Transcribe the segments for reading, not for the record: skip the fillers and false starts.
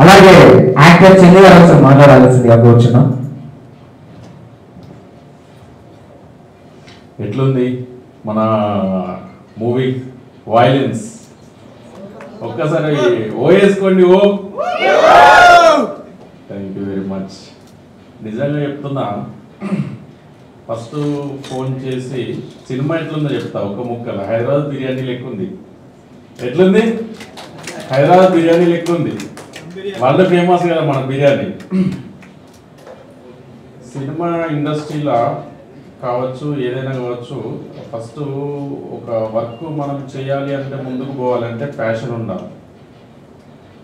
అలాగే యాక్టర్ చెంది గారు ఒకసారి మాట్లాడాల్సిందిగా కోరుచున్నాం. ఎట్లుంది మన మూవీ వైలెన్స్? ఒక్కసారి ఓ వేసుకోండి. ఓ థ్యాంక్ యూ వెరీ మచ్. నిజంగా చెప్తున్నా, ఫస్ట్ ఫోన్ చేసి సినిమా ఎట్లుందో చెప్తా ఒక ముక్కలు. హైదరాబాద్ బిర్యానీ లెక్క ఉంది. ఎట్లుంది? హైదరాబాద్ బిర్యానీ లెక్క ఉంది. వాళ్ళు ఫేమస్ కదా మన బిర్యానీ. సినిమా ఇండస్ట్రీలో కావచ్చు, ఏదైనా కావచ్చు, ఫస్ట్ ఒక వర్క్ మనం చేయాలి అంటే, ముందుకు పోవాలంటే ప్యాషన్ ఉండాలి.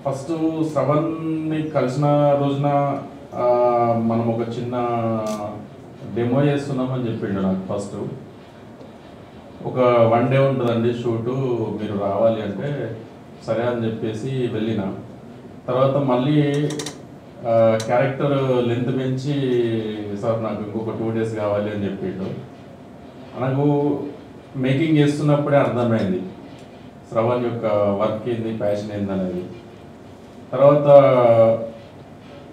ఫస్ట్ శ్రవణ్ని కలిసిన రోజున మనం ఒక చిన్న డెమో చేస్తున్నామని చెప్పిండు నాకు. ఫస్ట్ ఒక 1 డే ఉంటుందండి షూటు, మీరు రావాలి అంటే సరే అని చెప్పేసి వెళ్ళిన తర్వాత మళ్ళీ క్యారెక్టర్ లెంత్ పెంచి సార్ నాకు ఇంకొక 2 days కావాలి అని చెప్పిండు. నాకు మేకింగ్ చేస్తున్నప్పుడే అర్థమైంది శ్రవణ్ యొక్క వర్క్ ఏంది, ప్యాషన్ ఏంది అనేది. తర్వాత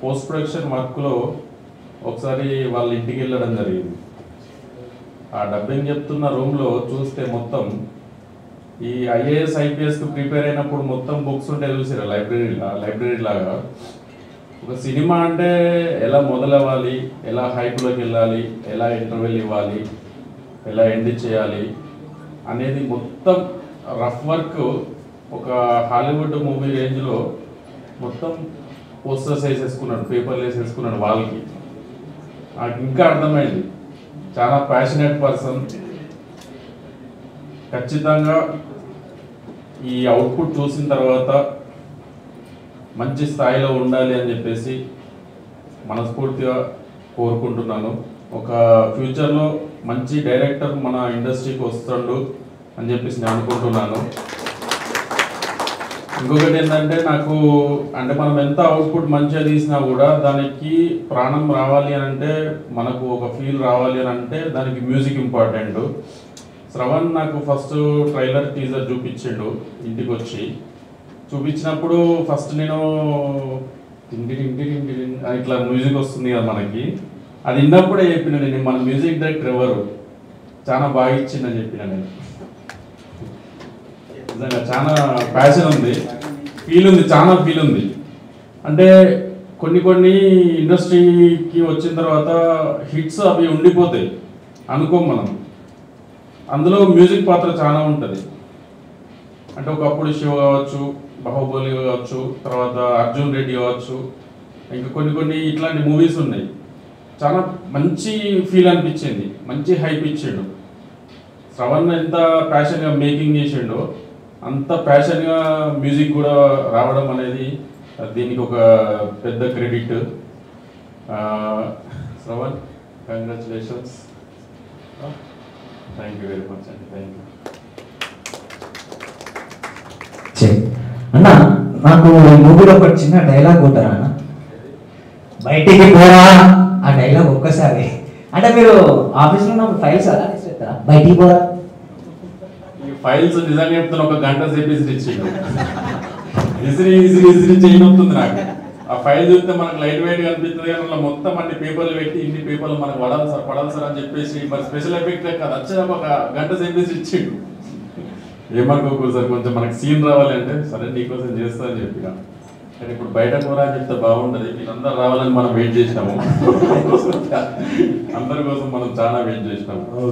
పోస్ట్ ప్రొడక్షన్ వర్క్లో ఒకసారి వాళ్ళ ఇంటికి వెళ్ళడం జరిగింది. ఆ డబ్బింగ్ చెప్తున్న రూమ్లో చూస్తే మొత్తం ఈ ఐఏఎస్ ఐపీఎస్కి ప్రిపేర్ అయినప్పుడు మొత్తం బుక్స్ ఉంటే చూసారా, లైబ్రరీ లాగా. ఒక సినిమా అంటే ఎలా మొదలవ్వాలి, ఎలా హైప్లోకి వెళ్ళాలి, ఎలా ఇంటర్వెల్ ఇవ్వాలి, ఎలా ఎండ్ చేయాలి అనేది మొత్తం రఫ్ వర్క్ ఒక హాలీవుడ్ మూవీ రేంజ్లో మొత్తం పోస్టర్స్ వేసేసుకున్నాడు, పేపర్లు వేసేసుకున్నాడు వాళ్ళకి. నాకు ఇంకా అర్థమైంది చాలా ప్యాషనేట్ పర్సన్. ఖచ్చితంగా ఈ అవుట్పుట్ చూసిన తర్వాత మంచి స్థాయిలో ఉండాలి అని చెప్పేసి మనస్ఫూర్తిగా కోరుకుంటున్నాను. ఒక ఫ్యూచర్లో మంచి డైరెక్టర్ మన ఇండస్ట్రీకి వస్తాడు అని చెప్పేసి నేను అనుకుంటున్నాను. ఇంకొకటి ఏంటంటే, నాకు అంటే మనం ఎంత అవుట్పుట్ మంచిగా తీసినా కూడా దానికి ప్రాణం రావాలి అని అంటే, మనకు ఒక ఫీల్ రావాలి అని అంటే దానికి మ్యూజిక్ ఇంపార్టెంట్. శ్రవణ్ నాకు ఫస్ట్ ట్రైలర్ టీజర్ చూపించిండు ఇంటికి వచ్చి. చూపించినప్పుడు ఫస్ట్ నేను ఇట్లా మ్యూజిక్ వస్తుంది కదా మనకి, అది విన్నప్పుడే చెప్పిన నేను, మన మ్యూజిక్ డైరెక్టర్ ఎవరు చాలా బాగా ఇచ్చిందని చెప్పిన నేను. నిజంగా చాలా ప్యాషన్ ఉంది, ఫీల్ ఉంది, చాలా ఫీల్ ఉంది. అంటే కొన్ని ఇండస్ట్రీకి వచ్చిన తర్వాత హిట్స్ అవి ఉండిపోతాయి అనుకోం మనం. అందులో మ్యూజిక్ పాత్ర చాలా ఉంటుంది. అంటే ఒకప్పుడు శివ కావచ్చు, బాహుబలి కావచ్చు, తర్వాత అర్జున్ రెడ్డి కావచ్చు, ఇంకా కొన్ని ఇట్లాంటి మూవీస్ ఉన్నాయి. చాలా మంచి ఫీల్ అనిపించింది, మంచి హైప్ ఇచ్చిండు. శ్రవణ్ ఎంత ప్యాషన్గా మేకింగ్ చేసిండో అంత ప్యాషన్గా మ్యూజిక్ కూడా రావడం అనేది దీనికి ఒక పెద్ద credit. Shravan, congratulations. Thank you very much అండి. థ్యాంక్ యూ అన్న. నాకు ఈ మూవీలో ఒక చిన్న డైలాగ్ కొట్టారా అన్న, బయటికి పోరా ఆ డైలాగ్ ఒక్కసారి. అంటే మీరు ఆఫీస్లో ఉన్నప్పుడు ఫైల్స్ అలా ఇస్తారా, బయటికి పోరా? ఫైల్స్ నిజంగా చెప్తున్నా, ఒక గంట సేపు ఇచ్చిండు. ఇసిరి చేయనవుతుంది నాకు. ఆ ఫైల్ చూస్తే మనకు లైట్ వెయిట్ కనిపిస్తుంది, కానీ అలా మొత్తం అన్ని పేపర్లు పెట్టి ఇన్ని పేపర్లు మనకు పడాలి సార్ అని చెప్పేసి మరి స్పెషల్ ఎఫెక్ట్ లెక్క వచ్చేదాకా ఒక గంట సేపు ఇచ్చిండు. ఏమనుకోకూడదు సార్, కొంచెం మనకి సీన్ రావాలి అంటే సరే నీకోసం చేస్తా అని చెప్పిన. కానీ ఇప్పుడు బయట కూడా అని చెప్తే బాగుంటుంది. వీళ్ళందరూ రావాలని మనం వెయిట్ చేసినాము. అందరి కోసం మనం చాలా వెయిట్ చేసినాము.